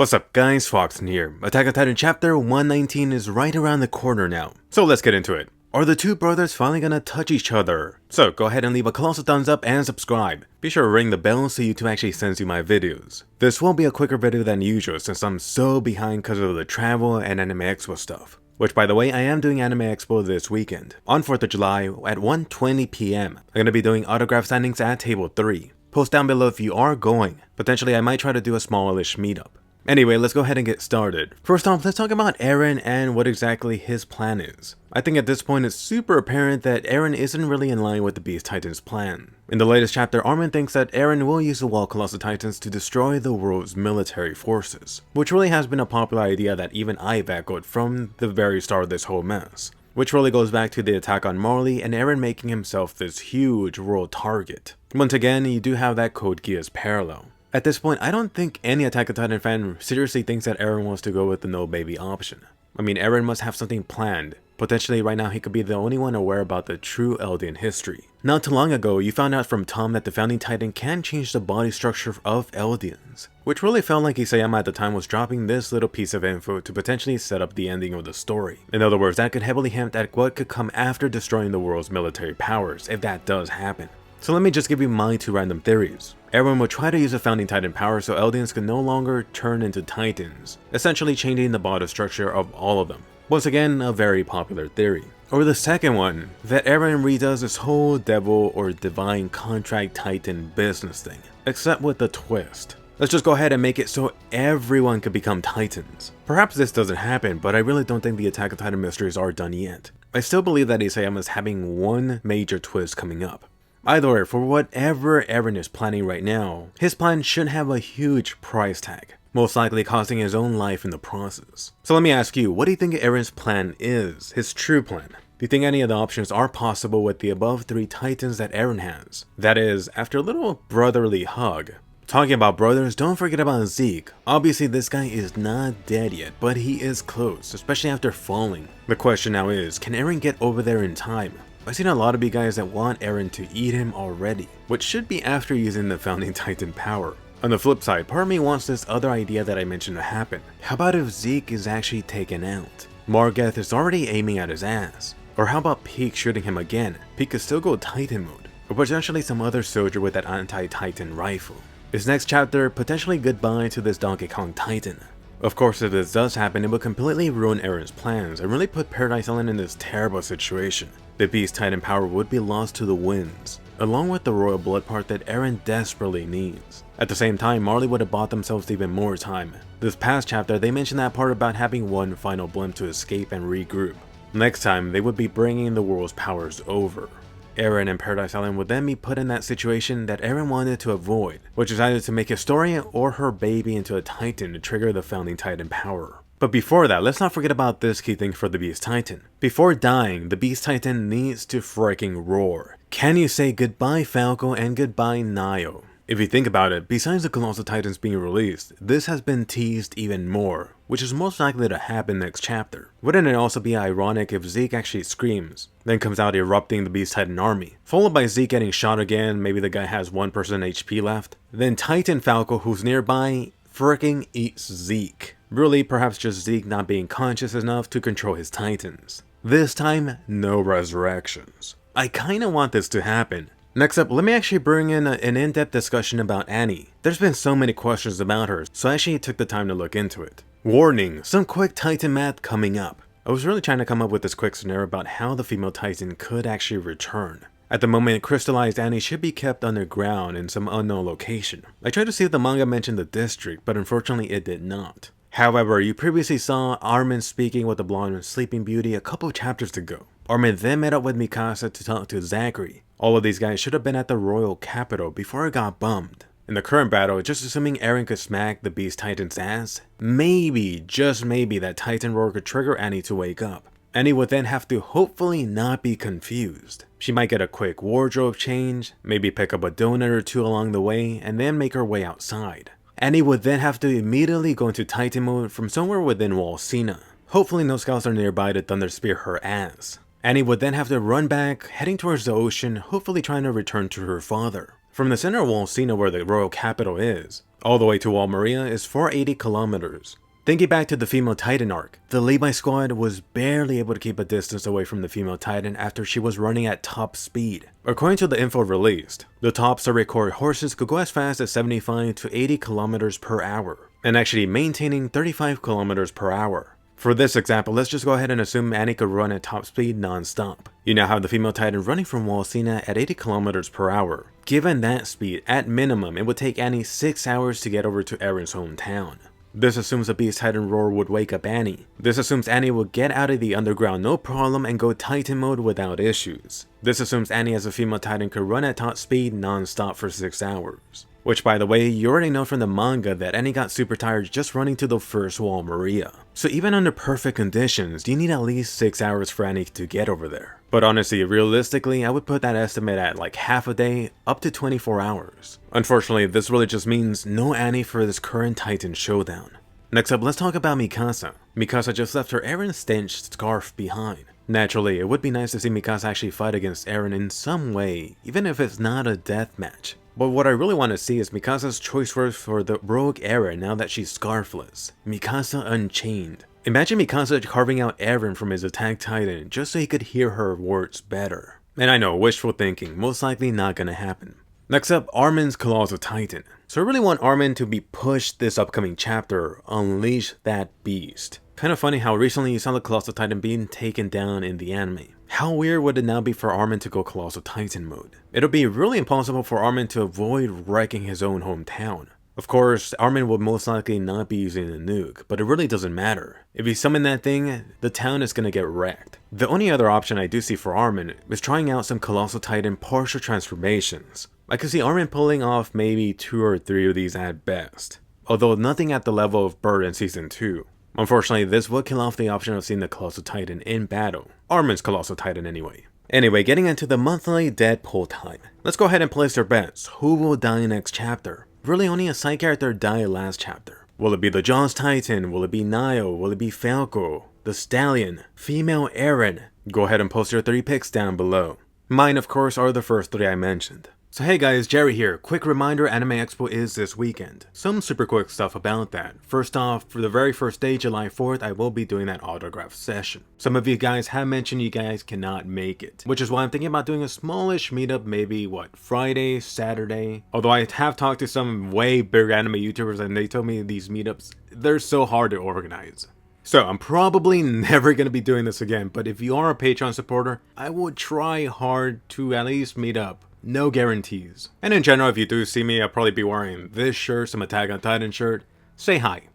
What's up guys, Foxen here. Attack on Titan chapter 119 is right around the corner now, so let's get into it. Are the two brothers finally gonna touch each other? So go ahead and leave a colossal thumbs up and subscribe. Be sure to ring the bell so YouTube actually sends you my videos. This will be a quicker video than usual since I'm so behind because of the travel and Anime Expo stuff. Which, by the way, I am doing Anime Expo this weekend. On 4th of July at 1:20 PM. I'm gonna be doing autograph signings at table 3. Post down below if you are going. Potentially I might try to do a smallish meetup. Anyway, let's go ahead and get started. First off, let's talk about Eren and what exactly his plan is. I think at this point it's super apparent that Eren isn't really in line with the Beast Titan's plan. In the latest chapter, Armin thinks that Eren will use the Colossal Titans to destroy the world's military forces, which really has been a popular idea that even I've echoed from the very start of this whole mess. Which really goes back to the attack on Marley and Eren making himself this huge world target. Once again, you do have that Code Geass parallel. At this point, I don't think any Attack on Titan fan seriously thinks that Eren wants to go with the no baby option. I mean, Eren must have something planned. Potentially right now he could be the only one aware about the true Eldian history. Not too long ago, you found out from Tom that the founding Titan can change the body structure of Eldians, which really felt like Isayama at the time was dropping this little piece of info to potentially set up the ending of the story. In other words, that could heavily hint at what could come after destroying the world's military powers, if that does happen. So let me just give you my two random theories. Eren will try to use a founding Titan power so Eldians can no longer turn into Titans, essentially changing the body structure of all of them. Once again, a very popular theory. Or the second one, that Eren redoes this whole devil or divine contract Titan business thing, except with a twist. Let's just go ahead and make it so everyone could become Titans. Perhaps this doesn't happen, but I really don't think the Attack on Titan mysteries are done yet. I still believe that Isayama is having one major twist coming up. Either way, for whatever Eren is planning right now, his plan should have a huge price tag, most likely costing his own life in the process. So let me ask you, what do you think Eren's plan is, his true plan? Do you think any of the options are possible with the above 3 Titans that Eren has? That is, after a little brotherly hug. Talking about brothers, don't forget about Zeke. Obviously this guy is not dead yet, but he is close, especially after falling. The question now is, can Eren get over there in time? I've seen a lot of you guys that want Eren to eat him already, which should be after using the founding Titan power. On the flip side, part of me wants this other idea that I mentioned to happen. How about if Zeke is actually taken out? Margeth is already aiming at his ass. Or how about Peak shooting him again? Peak could still go Titan mode. Or potentially some other soldier with that anti-Titan rifle. This next chapter, potentially goodbye to this Donkey Kong Titan. Of course, if this does happen, it would completely ruin Eren's plans and really put Paradise Island in this terrible situation. The Beast Titan power would be lost to the winds, along with the royal blood part that Eren desperately needs. At the same time, Marley would have bought themselves even more time. This past chapter, they mentioned that part about having one final blimp to escape and regroup. Next time, they would be bringing the world's powers over. Eren and Paradise Island would then be put in that situation that Eren wanted to avoid, which is either to make Historia or her baby into a Titan to trigger the founding Titan power. But before that, let's not forget about this key thing for the Beast Titan. Before dying, the Beast Titan needs to freaking roar. Can you say goodbye Falco and goodbye Nio? If you think about it, besides the Colossal Titans being released, this has been teased even more, which is most likely to happen next chapter. Wouldn't it also be ironic if Zeke actually screams, then comes out erupting the Beast Titan army, followed by Zeke getting shot again, maybe the guy has 1% HP left, then Titan Falco who's nearby freaking eats Zeke. Really, perhaps just Zeke not being conscious enough to control his Titans. This time, no resurrections. I kinda want this to happen. Next up, let me actually bring in an in-depth discussion about Annie. There's been so many questions about her, so I actually took the time to look into it. Warning, some quick Titan math coming up. I was really trying to come up with this quick scenario about how the female Titan could actually return. At the moment, crystallized Annie should be kept underground in some unknown location. I tried to see if the manga mentioned the district, but unfortunately it did not. However, you previously saw Armin speaking with the blonde Sleeping Beauty a couple chapters ago. Armin then met up with Mikasa to talk to Zachary. All of these guys should have been at the royal capital before it got bombed. In the current battle, just assuming Eren could smack the Beast Titan's ass, maybe, just maybe, that Titan roar could trigger Annie to wake up. Annie would then have to hopefully not be confused. She might get a quick wardrobe change, maybe pick up a donut or two along the way, and then make her way outside. Annie would then have to immediately go into Titan mode from somewhere within Walsina. Hopefully no scouts are nearby to Thunder Spear her ass. Annie would then have to run back, heading towards the ocean, hopefully trying to return to her father. From the center of Walsina where the royal capital is, all the way to Wall Maria is 480 kilometers. Thinking back to the female Titan arc, the Levi squad was barely able to keep a distance away from the female Titan after she was running at top speed. According to the info released, the top story core horses could go as fast as 75 to 80 kilometers per hour, and actually maintaining 35 kilometers per hour. For this example, let's just go ahead and assume Annie could run at top speed non-stop. You now have the female Titan running from Wall Sina at 80 kilometers per hour. Given that speed, at minimum, it would take Annie 6 hours to get over to Eren's hometown. This assumes the Beast Titan roar would wake up Annie. This assumes Annie will get out of the underground no problem and go Titan mode without issues. This assumes Annie as a female Titan could run at top speed non-stop for 6 hours. Which, by the way, you already know from the manga that Annie got super tired just running to the first Wall Maria. So even under perfect conditions, you need at least 6 hours for Annie to get over there. But honestly, realistically, I would put that estimate at like half a day, up to 24 hours. Unfortunately, this really just means no Annie for this current Titan showdown. Next up, let's talk about Mikasa. Mikasa just left her Eren stenched scarf behind. Naturally, it would be nice to see Mikasa actually fight against Eren in some way, even if it's not a death match. But what I really want to see is Mikasa's choice words for the rogue Eren now that she's scarfless. Mikasa Unchained. Imagine Mikasa carving out Eren from his attack titan just so he could hear her words better. And I know, wishful thinking, most likely not gonna happen. Next up, Armin's Colossal Titan. So I really want Armin to be pushed this upcoming chapter, unleash that beast. Kind of funny how recently you saw the Colossal Titan being taken down in the anime. How weird would it now be for Armin to go Colossal Titan mode? It'll be really impossible for Armin to avoid wrecking his own hometown. Of course, Armin will most likely not be using a nuke, but it really doesn't matter. If he summon that thing, the town is gonna get wrecked. The only other option I do see for Armin is trying out some Colossal Titan partial transformations. I could see Armin pulling off maybe 2 or 3 of these at best, although nothing at the level of Bird in Season 2. Unfortunately, this would kill off the option of seeing the Colossal Titan in battle. Armin's Colossal Titan anyway. Anyway, getting into the monthly Deadpool time. Let's go ahead and place our bets. Who will die next chapter? Really only a side character died last chapter. Will it be the Jaws Titan? Will it be Nio? Will it be Falco? The Stallion? Female Eren? Go ahead and post your 3 picks down below. Mine, of course, are the first 3 I mentioned. So hey guys, Jerry here. Quick reminder, Anime Expo is this weekend. Some super quick stuff about that. First off, for the very first day, July 4th, I will be doing that autograph session. Some of you guys have mentioned you guys cannot make it, which is why I'm thinking about doing a smallish meetup, maybe Friday, Saturday. Although I have talked to some way bigger anime YouTubers and they told me these meetups, they're so hard to organize. So I'm probably never going to be doing this again, but if you are a Patreon supporter, I will try hard to at least meet up. No guarantees. And in general, if you do see me, I'll probably be wearing this shirt, some Attack on Titan shirt. Say hi.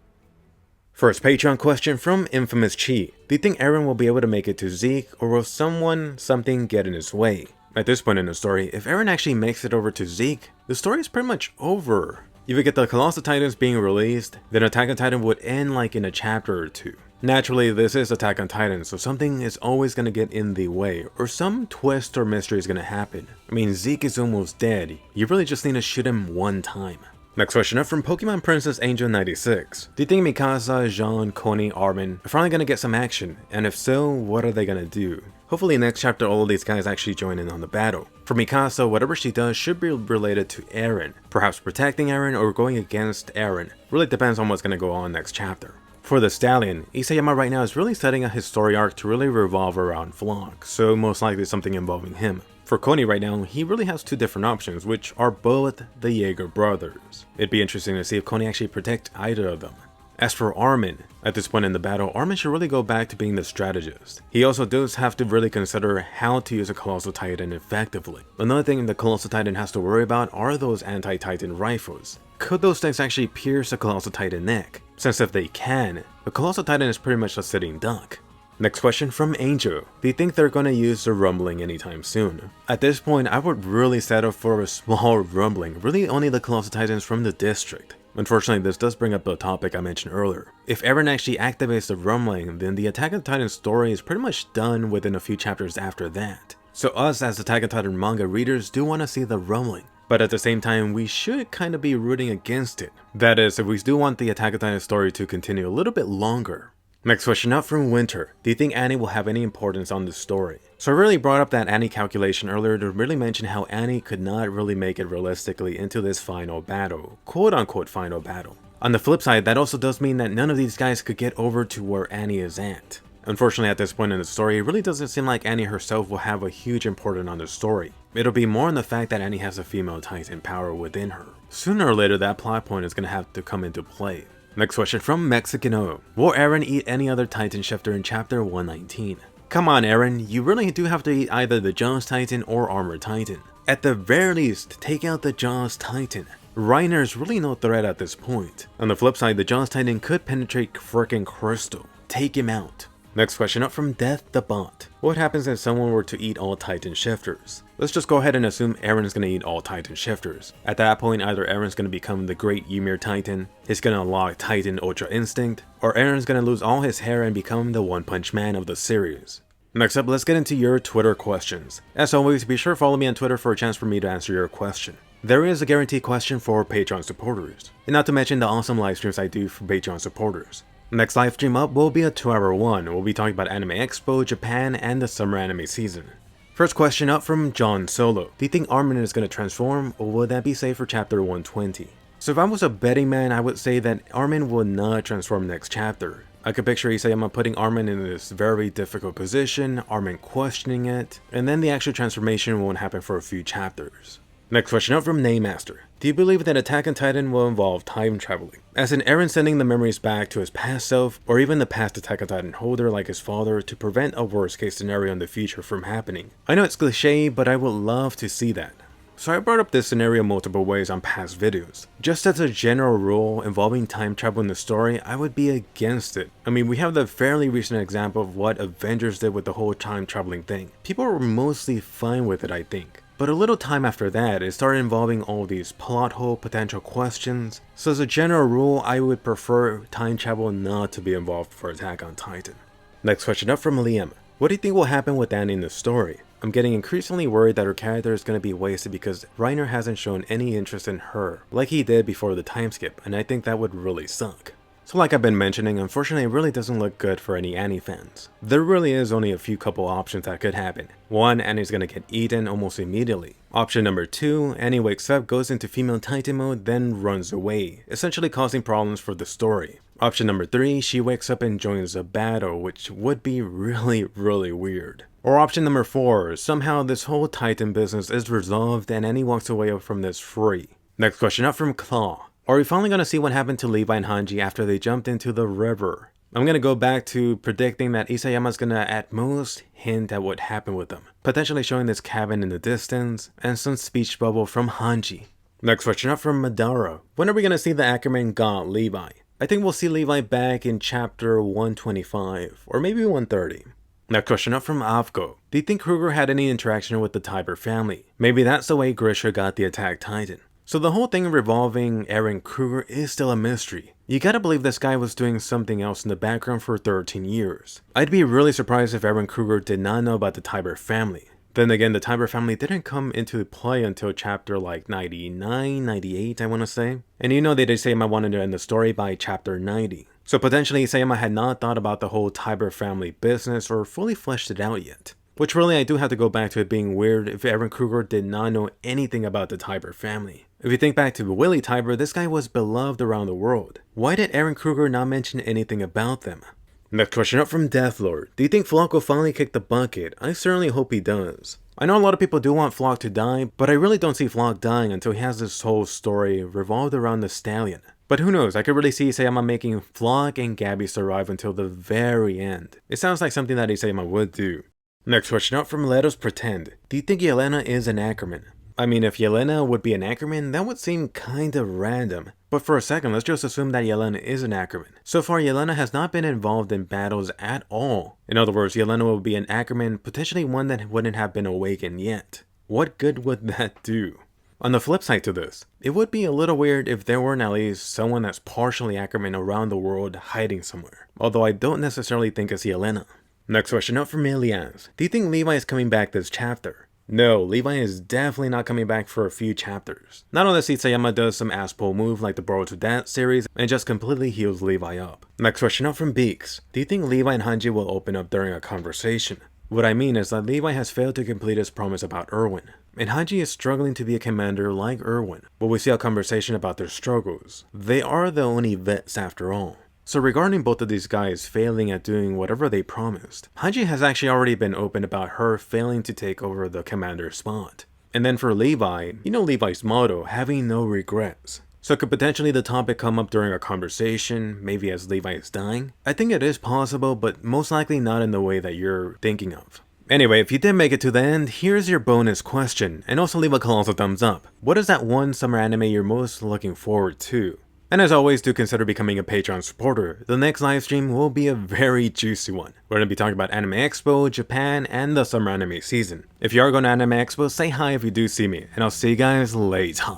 First Patreon question from Infamous Chi. Do you think Eren will be able to make it to Zeke, or will something get in his way? At this point in the story, if Eren actually makes it over to Zeke, the story is pretty much over. If we get the Colossal Titans being released, then Attack on Titan would end like in a chapter or 2. Naturally, this is Attack on Titan, so something is always going to get in the way, or some twist or mystery is going to happen. I mean, Zeke is almost dead. You really just need to shoot him one time. Next question up from Pokemon Princess Angel 96. Do you think Mikasa, Jean, Coney, Armin are finally going to get some action? And if so, what are they going to do? Hopefully next chapter all of these guys actually join in on the battle. For Mikasa, whatever she does should be related to Eren. Perhaps protecting Eren or going against Eren. Really depends on what's going to go on next chapter. For the Stallion, Isayama right now is really setting a Historia arc to really revolve around Vlog, so most likely something involving him. For Coney right now, he really has 2 different options, which are both the Jaeger brothers. It'd be interesting to see if Coney actually protects either of them. As for Armin, at this point in the battle, Armin should really go back to being the strategist. He also does have to really consider how to use a Colossal Titan effectively. Another thing the Colossal Titan has to worry about are those anti-Titan rifles. Could those things actually pierce a Colossal Titan neck? Since if they can, the Colossal Titan is pretty much a sitting duck. Next question from Angel. Do you think they're gonna use the rumbling anytime soon? At this point, I would really settle for a small rumbling, really only the Colossal Titans from the district. Unfortunately, this does bring up the topic I mentioned earlier. If Eren actually activates the rumbling, then the Attack on Titan story is pretty much done within a few chapters after that. So us as Attack on Titan manga readers do want to see the rumbling. But at the same time, we should kind of be rooting against it. That is, if we do want the Attack on Titan story to continue a little bit longer. Next question up from Winter. Do you think Annie will have any importance on this story? So I really brought up that Annie calculation earlier to really mention how Annie could not really make it realistically into this final battle, quote unquote final battle. On the flip side, that also does mean that none of these guys could get over to where Annie is at. Unfortunately, at this point in the story, it really doesn't seem like Annie herself will have a huge importance on the story. It'll be more on the fact that Annie has a female Titan power within her. Sooner or later, that plot point is going to have to come into play. Next question from Mexican O. Will Eren eat any other Titan shifter in chapter 119? Come on Eren, you really do have to eat either the Jaws Titan or Armor Titan. At the very least, take out the Jaws Titan. Reiner is really no threat at this point. On the flip side, the Jaws Titan could penetrate frickin' Crystal. Take him out. Next question up from Death the Bot. What happens if someone were to eat all Titan shifters? Let's just go ahead and assume Eren is going to eat all Titan shifters. At that point, either Eren's going to become the Great Ymir Titan, he's going to unlock Titan Ultra Instinct, or Eren's going to lose all his hair and become the One Punch Man of the series. Next up, let's get into your Twitter questions. As always, be sure to follow me on Twitter for a chance for me to answer your question. There is a guaranteed question for Patreon supporters, and not to mention the awesome live streams I do for Patreon supporters. Next live stream up will be a 2-hour one. We'll be talking about Anime Expo, Japan, and the summer anime season. First question up from John Solo. Do you think Armin is going to transform, or would that be safe for chapter 120? So if I was a betting man, I would say that Armin will not transform next chapter. I could picture Isayama putting Armin in this very difficult position, Armin questioning it, and then the actual transformation won't happen for a few chapters. Next question up from Naymaster. Do you believe that Attack on Titan will involve time traveling? As in Eren sending the memories back to his past self, or even the past Attack on Titan holder like his father to prevent a worst case scenario in the future from happening? I know it's cliche, but I would love to see that. So I brought up this scenario multiple ways on past videos. Just as a general rule involving time travel in the story, I would be against it. I mean, we have the fairly recent example of what Avengers did with the whole time traveling thing. People were mostly fine with it, I think. But a little time after that, it started involving all these plot hole potential questions. So as a general rule, I would prefer time travel not to be involved for Attack on Titan. Next question up from Liam. What do you think will happen with Annie in the story? I'm getting increasingly worried that her character is going to be wasted because Reiner hasn't shown any interest in her, like he did before the time skip, and I think that would really suck. So like I've been mentioning, unfortunately it really doesn't look good for any Annie fans. There really is only a few couple options that could happen. 1, Annie's gonna get eaten almost immediately. Option number 2, Annie wakes up, goes into female Titan mode, then runs away, essentially causing problems for the story. Option number 3, she wakes up and joins a battle, which would be really weird. Or option number 4, somehow this whole Titan business is resolved and Annie walks away from this free. Next question up from Claw. Are we finally going to see what happened to Levi and Hanji after they jumped into the river? I'm going to go back to predicting that Isayama's going to at most hint at what happened with them, potentially showing this cabin in the distance, and some speech bubble from Hanji. Next question up from Madara. When are we going to see the Ackerman god Levi? I think we'll see Levi back in chapter 125, or maybe 130. Next question up from Avko. Do you think Kruger had any interaction with the Tiber family? Maybe that's the way Grisha got the Attack Titan. So the whole thing revolving Eren Kruger is still a mystery. You gotta believe this guy was doing something else in the background for 13 years. I'd be really surprised if Eren Kruger did not know about the Tiber family. Then again, the Tiber family didn't come into play until chapter like 99, 98 I wanna say. And you know they did say I wanted to end the story by chapter 90. So potentially Isayama had not thought about the whole Tiber family business or fully fleshed it out yet. Which really I do have to go back to it being weird if Eren Kruger did not know anything about the Tiber family. If you think back to Willie Tiber, this guy was beloved around the world. Why did Eren Kruger not mention anything about them? Next question up from Deathlord. Do you think Flock will finally kick the bucket? I certainly hope he does. I know a lot of people do want Flock to die, but I really don't see Flock dying until he has this whole story revolved around the stallion. But who knows, I could really see Isayama making Flock and Gabby survive until the very end. It sounds like something that Isayama would do. Next question up from Let Us Pretend. Do you think Yelena is an Ackerman? I mean, if Yelena would be an Ackerman, that would seem kinda random. But for a second, let's just assume that Yelena is an Ackerman. So far, Yelena has not been involved in battles at all. In other words, Yelena will be an Ackerman, potentially one that wouldn't have been awakened yet. What good would that do? On the flip side to this, it would be a little weird if there weren't at least someone that's partially Ackerman around the world hiding somewhere. Although I don't necessarily think it's Yelena. Next question up from Elias. Do you think Levi is coming back this chapter? No, Levi is definitely not coming back for a few chapters. Not unless Isayama does some ass-pull move like the Borrow to Dance series and just completely heals Levi up. Next question up from Beaks. Do you think Levi and Hanji will open up during a conversation? What I mean is that Levi has failed to complete his promise about Erwin, and Hanji is struggling to be a commander like Erwin. But we see a conversation about their struggles. They are the only vets after all. So regarding both of these guys failing at doing whatever they promised, Hanji has actually already been open about her failing to take over the commander spot. And then for Levi, you know Levi's motto, having no regrets. So could potentially the topic come up during a conversation, maybe as Levi is dying? I think it is possible, but most likely not in the way that you're thinking of. Anyway, if you did make it to the end, here's your bonus question, and also leave a colossal thumbs up. What is that one summer anime you're most looking forward to? And as always, do consider becoming a Patreon supporter. The next livestream will be a very juicy one. We're going to be talking about Anime Expo, Japan, and the summer anime season. If you are going to Anime Expo, say hi if you do see me, and I'll see you guys later.